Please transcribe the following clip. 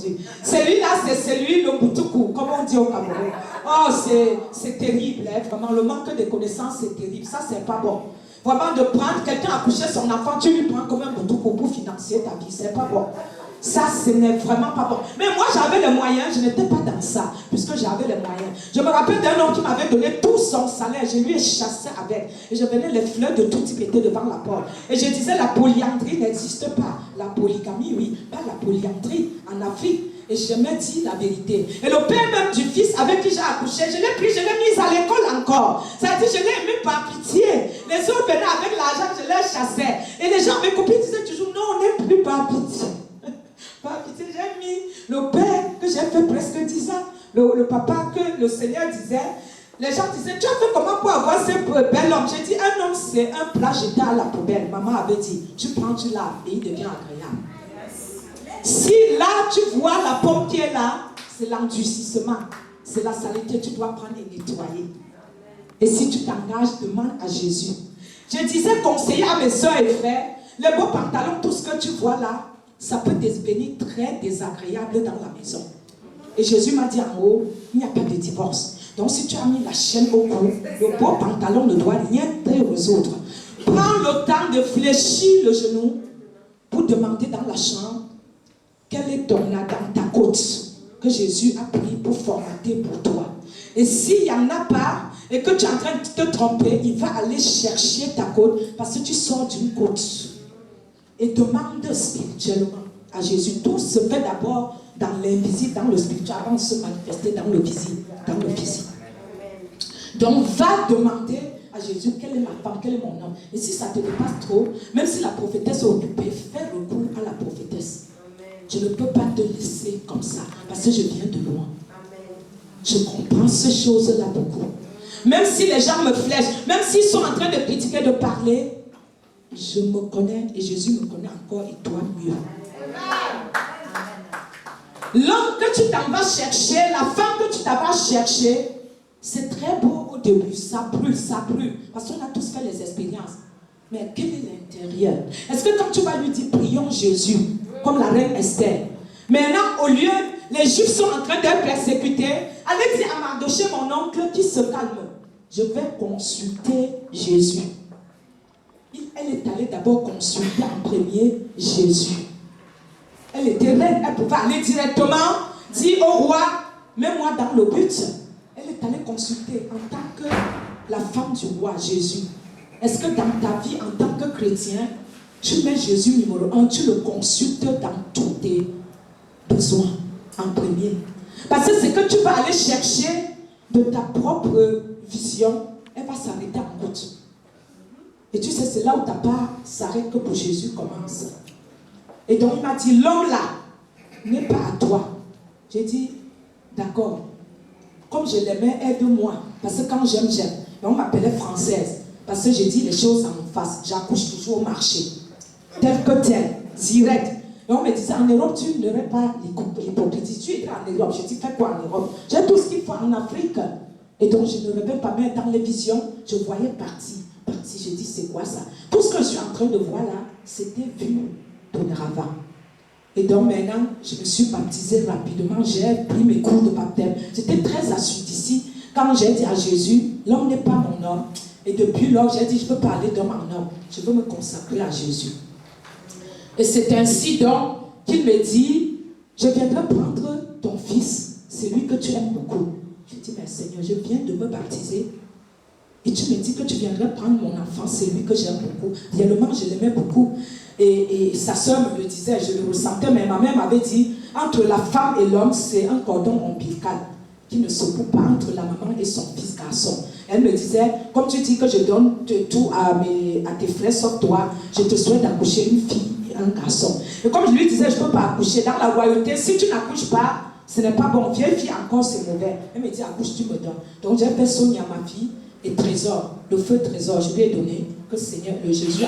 aujourd'hui. Celui-là, c'est celui, le boutoukou, comme on dit au Cameroun. Oh, c'est terrible, hein, vraiment. Le manque de connaissances, c'est terrible. Ça, c'est pas bon. Vraiment, de prendre quelqu'un à coucher son enfant, tu lui prends comme un boutoukou pour financer ta vie. C'est pas bon. Ça, ce n'est vraiment pas bon. Mais moi, j'avais les moyens, je n'étais pas dans ça, puisque j'avais les moyens. Je me rappelle d'un homme qui m'avait donné tout son salaire, je lui ai chassé avec. Et je venais, les fleurs de tout type étaient devant la porte. Et je disais, la polyandrie n'existe pas. La polygamie, oui, pas la polyandrie en Afrique. Et je me dis la vérité. Et le père même du fils avec qui j'ai accouché, je l'ai pris, je l'ai mis à l'école encore. Ça veut dire, je l'ai aimé par pitié. Les autres venaient avec l'argent, je les chassais. Et les gens, mes copines disaient toujours, non, on n'est plus par pitié. Par pitié, j'ai mis le père que j'ai fait presque 10 ans. Le papa que le Seigneur disait. Les gens disaient, tu as fait comment pour avoir ce bel homme? J'ai dit, un homme c'est un plat jeté à la poubelle. Maman avait dit, tu prends, tu laves et il devient agréable. Si là tu vois la pomme qui est là, c'est l'endurcissement. C'est la saleté, tu dois prendre et nettoyer. Et si tu t'engages, demande à Jésus. Je disais conseiller à mes soeurs et frères, les beaux pantalons, tout ce que tu vois là, ça peut devenir très désagréable dans la maison. Et Jésus m'a dit en haut, il n'y a pas de divorce. Donc si tu as mis la chaîne au cou, le beau pantalon ne doit rien te résoudre. Prends le temps de fléchir le genou pour demander dans la chambre quelle est ton dans ta côte que Jésus a pris pour formater pour toi. Et s'il n'y en a pas et que tu es en train de te tromper, il va aller chercher ta côte parce que tu sors d'une côte. Et demande spirituellement à Jésus. Tout se fait d'abord dans l'invisible, dans le spirituel, avant de se manifester dans le visible, dans le physique. Donc va demander à Jésus quelle est ma femme, quel est mon homme. Et si ça te dépasse trop, même si la prophétesse est occupée, fais recours à la prophétesse. Je ne peux pas te laisser comme ça, parce que je viens de loin. Je comprends ces choses-là beaucoup. Même si les gens me flèchent, même s'ils sont en train de critiquer, de parler, je me connais et Jésus me connaît encore et toi mieux. L'homme que tu t'en vas chercher, la femme que tu t'en vas chercher, c'est très beau au début, ça brûle, parce qu'on a tous fait les expériences. Mais quel est l'intérieur? Est-ce que quand tu vas lui dire, prions Jésus, comme la reine Esther, maintenant au lieu, les Juifs sont en train d'être persécutés, allez dire à Mardoché, mon oncle, qui se calme. Je vais consulter Jésus. Elle est allée d'abord consulter en premier Jésus. Elle était reine, elle pouvait aller directement dire au roi, mets-moi dans le but. Elle est allée consulter en tant que la femme du roi Jésus. Est-ce que dans ta vie en tant que chrétien, tu mets Jésus numéro 1, tu le consultes dans tous tes besoins en premier? Parce que ce que tu vas aller chercher de ta propre vision, elle va s'arrêter en route. Et tu sais, c'est là où ta part s'arrête que pour Jésus commence. Et donc il m'a dit, l'homme là n'est pas à toi. J'ai dit, d'accord. Comme je l'aimais, aide-moi. Parce que quand j'aime, j'aime. Et on m'appelait française. Parce que j'ai dit les choses en face. J'accouche toujours au marché. Tel que tel. Direct. Et on me disait, en Europe, tu n'aurais pas l'hypocrisie. Tu étais en Europe. Je dis, fais quoi en Europe? J'ai tout ce qu'il faut en Afrique. Et donc je ne revais pas, mais dans les visions, je voyais partie. J'ai dit, c'est quoi ça? Tout ce que je suis en train de voir là, c'était vu dorénavant. Et donc maintenant, je me suis baptisée rapidement. J'ai pris mes cours de baptême. J'étais très assidue ici. Quand j'ai dit à Jésus, l'homme n'est pas mon homme. Et depuis lors, j'ai dit, je peux parler d'homme en homme. Je veux me consacrer à Jésus. Et c'est ainsi donc qu'il me dit, je viendrai prendre ton fils, celui que tu aimes beaucoup. Je dis, mais Seigneur, je viens de me baptiser. Et tu me dis que tu viendrais prendre mon enfant, celui que j'aime beaucoup. Réellement, je l'aimais beaucoup. Et sa soeur me le disait, je le ressentais, mais ma mère m'avait dit, entre la femme et l'homme, c'est un cordon ombilical qui ne se coupe pas entre la maman et son fils garçon. Elle me disait, comme tu dis que je donne tout à tes frères sauf toi, je te souhaite d'accoucher une fille et un garçon. Et comme je lui disais, je ne peux pas accoucher dans la royauté, si tu n'accouches pas, ce n'est pas bon. Vieille fille encore, c'est mauvais. Elle me dit, accouche, tu me donnes. Donc j'ai fait Sonia, ma fille, et trésor, le feu trésor, je lui ai donné, que Seigneur, le Jésus